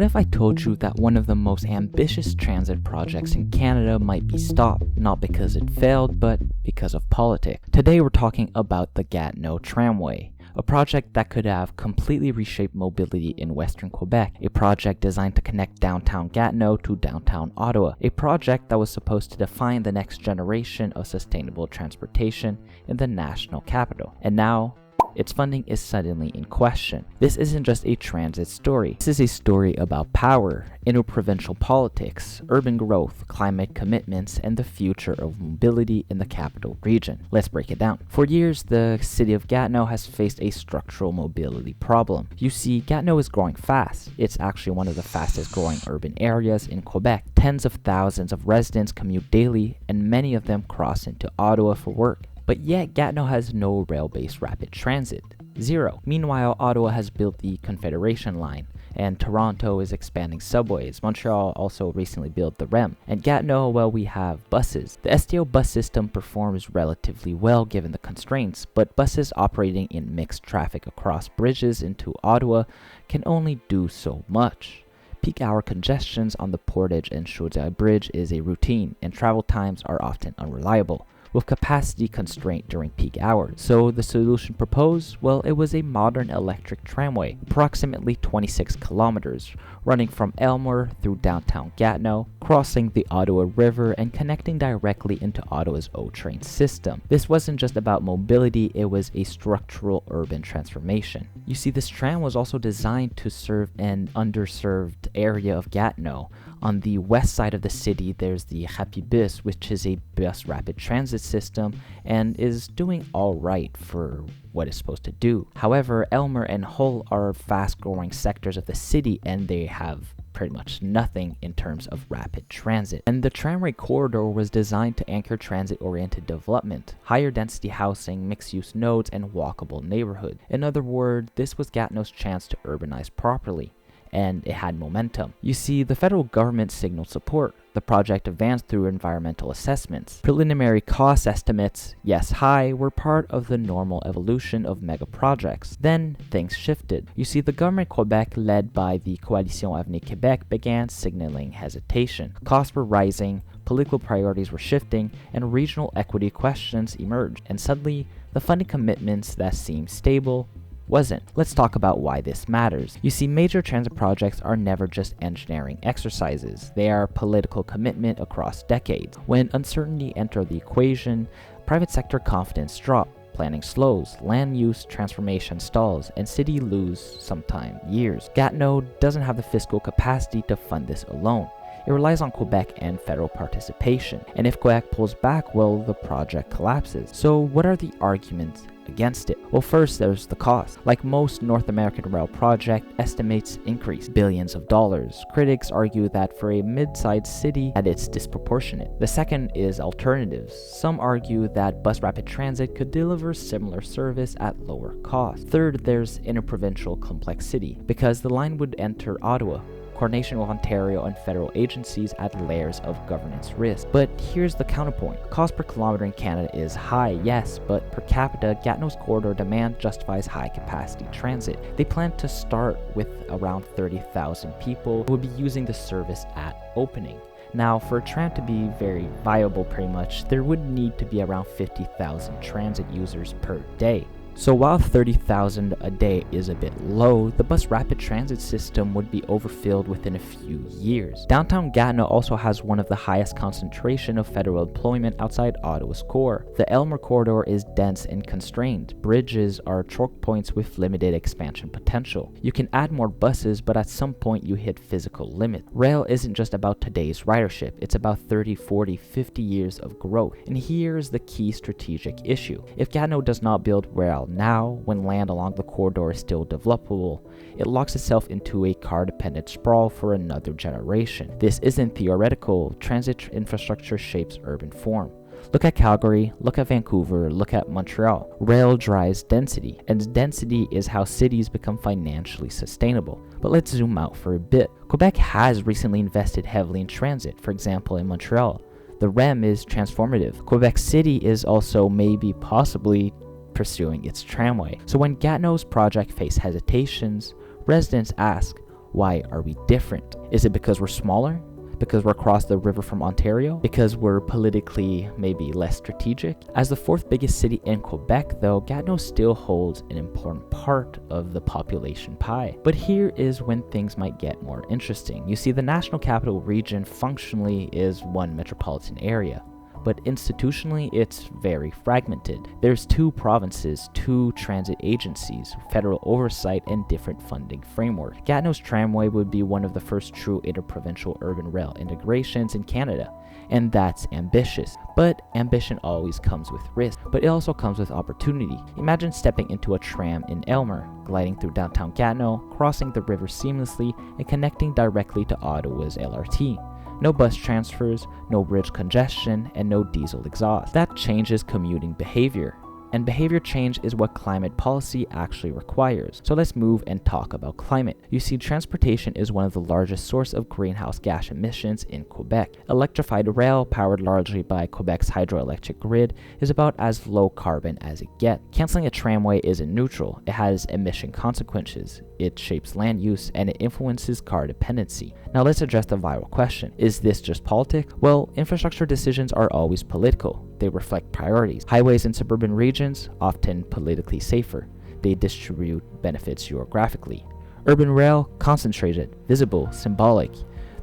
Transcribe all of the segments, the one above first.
What if I told you that one of the most ambitious transit projects in Canada might be stopped, not because it failed, but because of politics? Today we're talking about the Gatineau Tramway, a project that could have completely reshaped mobility in Western Quebec, a project designed to connect downtown Gatineau to downtown Ottawa, a project that was supposed to define the next generation of sustainable transportation in the national capital. And now, its funding is suddenly in question. This isn't just a transit story. This is a story about power, interprovincial politics, urban growth, climate commitments, and the future of mobility in the capital region. Let's break it down. For years, the city of Gatineau has faced a structural mobility problem. You see, Gatineau is growing fast. It's actually one of the fastest growing urban areas in Quebec. Tens of thousands of residents commute daily, and many of them cross into Ottawa for work. But yet, Gatineau has no rail-based rapid transit. Zero. Meanwhile, Ottawa has built the Confederation Line, and Toronto is expanding subways. Montreal also recently built the REM. And Gatineau, well, we have buses. The STO bus system performs relatively well given the constraints, but buses operating in mixed traffic across bridges into Ottawa can only do so much. Peak hour congestions on the Portage and Chaudière Bridge is a routine, and travel times are often unreliable, with capacity constraint during peak hours. So the solution proposed, well, it was a modern electric tramway, approximately 26 kilometers, running from Aylmer through downtown Gatineau, crossing the Ottawa River, and connecting directly into Ottawa's O-train system. This wasn't just about mobility, it was a structural urban transformation. You see, this tram was also designed to serve an underserved area of Gatineau. On the west side of the city, there's the Rapidbus, which is a bus rapid transit system and is doing all right for what it's supposed to do. However, Aylmer and Hull are fast-growing sectors of the city, and they have pretty much nothing in terms of rapid transit. And the tramway corridor was designed to anchor transit-oriented development, higher density housing, mixed-use nodes, and walkable neighborhood. In other words, this was Gatineau's chance to urbanize properly, and it had momentum. You see, the federal government signaled support. The project advanced through environmental assessments. Preliminary cost estimates, yes high, were part of the normal evolution of mega projects. Then things shifted. You see, the government Quebec, led by the Coalition Avenir Québec, began signaling hesitation. Costs were rising, political priorities were shifting, and regional equity questions emerged. And suddenly, the funding commitments that seemed stable wasn't. Let's talk about why this matters. You see, major transit projects are never just engineering exercises. They are political commitment across decades. When uncertainty enters the equation, private sector confidence drops, planning slows, land use transformation stalls, and city lose sometimes years. Gatineau doesn't have the fiscal capacity to fund this alone. It relies on Quebec and federal participation. And if Quebec pulls back, well, the project collapses. So what are the arguments against it? Well, first, there's the cost. Like most North American rail project, estimates increase billions of dollars. Critics argue that for a mid-sized city, that it's disproportionate. The second is alternatives. Some argue that bus rapid transit could deliver similar service at lower cost. Third, there's interprovincial complexity, because the line would enter Ottawa. Coordination with Ontario and federal agencies add layers of governance risk. But here's the counterpoint. Cost per kilometer in Canada is high, yes, but per capita, Gatineau's corridor demand justifies high-capacity transit. They plan to start with around 30,000 people who will be using the service at opening. Now, for a tram to be very viable pretty much, there would need to be around 50,000 transit users per day. So while 30,000 a day is a bit low, the bus rapid transit system would be overfilled within a few years. Downtown Gatineau also has one of the highest concentration of federal employment outside Ottawa's core. The Aylmer corridor is dense and constrained. Bridges are choke points with limited expansion potential. You can add more buses, but at some point you hit physical limit. Rail isn't just about today's ridership, it's about 30, 40, 50 years of growth. And here's the key strategic issue. If Gatineau does not build rail now, when land along the corridor is still developable, it locks itself into a car-dependent sprawl for another generation. This isn't theoretical. Transit infrastructure shapes urban form. Look at Calgary, look at Vancouver, look at Montreal. Rail drives density, and density is how cities become financially sustainable. But let's zoom out for a bit. Quebec has recently invested heavily in transit, for example in Montreal. The REM is transformative. Quebec City is also possibly pursuing its tramway. So when Gatineau's project faced hesitations, residents ask, Why are we different? Is it because we're smaller? Because we're across the river from Ontario? Because we're politically maybe less strategic? As the fourth biggest city in Quebec, though, Gatineau still holds an important part of the population pie. But here is when things might get more interesting. You see, the National Capital Region functionally is one metropolitan area, but institutionally it's very fragmented. There's 2 provinces, 2 transit agencies, federal oversight, and different funding frameworks. Gatineau's tramway would be one of the first true interprovincial urban rail integrations in Canada, and that's ambitious. But ambition always comes with risk, but it also comes with opportunity. Imagine stepping into a tram in Elmer, gliding through downtown Gatineau, crossing the river seamlessly, and connecting directly to Ottawa's LRT. No bus transfers, no bridge congestion, and no diesel exhaust. That changes commuting behavior. And behavior change is what climate policy actually requires. So let's move and talk about climate. You see, transportation is one of the largest sources of greenhouse gas emissions in Quebec. Electrified rail, powered largely by Quebec's hydroelectric grid, is about as low carbon as it gets. Canceling a tramway isn't neutral. It has emission consequences. It shapes land use, and it influences car dependency. Now let's address the viral question. Is this just politics? Well, infrastructure decisions are always political. They reflect priorities. Highways in suburban regions, often politically safer. They distribute benefits geographically. Urban rail, concentrated, visible, symbolic.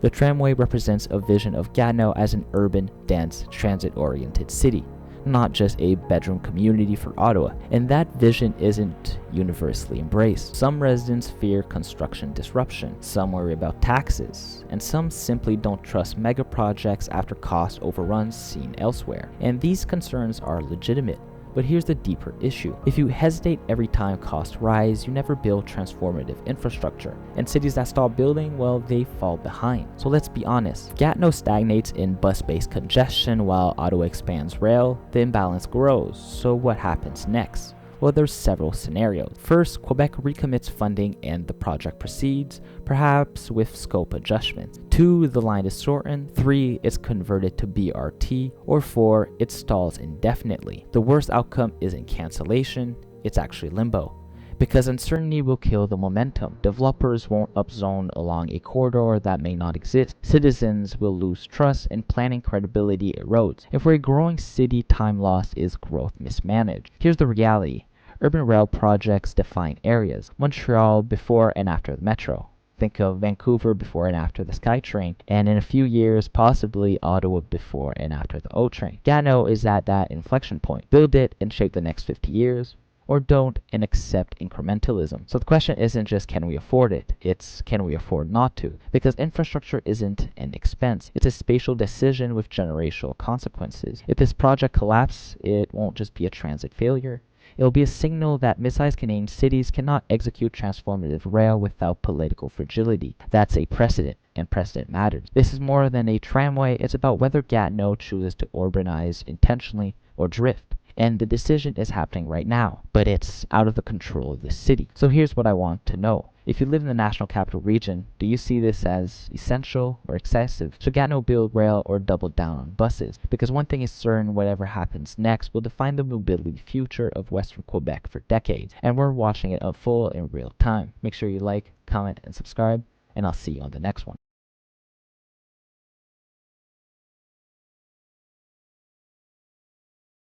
The tramway represents a vision of Gatineau as an urban, dense, transit-oriented city, not just a bedroom community for Ottawa, and that vision isn't universally embraced. Some residents fear construction disruption, some worry about taxes, and some simply don't trust mega projects after cost overruns seen elsewhere. And these concerns are legitimate. But here's the deeper issue. If you hesitate every time costs rise, you never build transformative infrastructure. And cities that stop building, well, they fall behind. So let's be honest. Gatineau stagnates in bus-based congestion while Ottawa expands rail. The imbalance grows. So what happens next? Well, there's several scenarios. First, Quebec recommits funding and the project proceeds, perhaps with scope adjustments. 2, the line is shortened. 3, it's converted to BRT. Or 4, it stalls indefinitely. The worst outcome isn't cancellation, it's actually limbo. Because uncertainty will kill the momentum. Developers won't upzone along a corridor that may not exist. Citizens will lose trust, and planning credibility erodes. If we're a growing city, time lost is growth mismanaged. Here's the reality. Urban rail projects define areas. Montreal before and after the metro. Think of Vancouver before and after the SkyTrain, and in a few years, possibly Ottawa before and after the O-Train. Gatineau is at that inflection point. Build it and shape the next 50 years. Or don't and accept incrementalism. So the question isn't just can we afford it, it's can we afford not to? Because infrastructure isn't an expense, it's a spatial decision with generational consequences. If this project collapses, it won't just be a transit failure. It'll be a signal that mid-sized Canadian cities cannot execute transformative rail without political fragility. That's a precedent, and precedent matters. This is more than a tramway, it's about whether Gatineau chooses to urbanize intentionally or drift. And the decision is happening right now, but it's out of the control of the city. So here's what I want to know. If you live in the National Capital Region, do you see this as essential or excessive? Should Gatineau build rail or double down on buses? Because one thing is certain, whatever happens next will define the mobility future of Western Quebec for decades, and we're watching it unfold in real time. Make sure you like, comment, and subscribe, and I'll see you on the next one.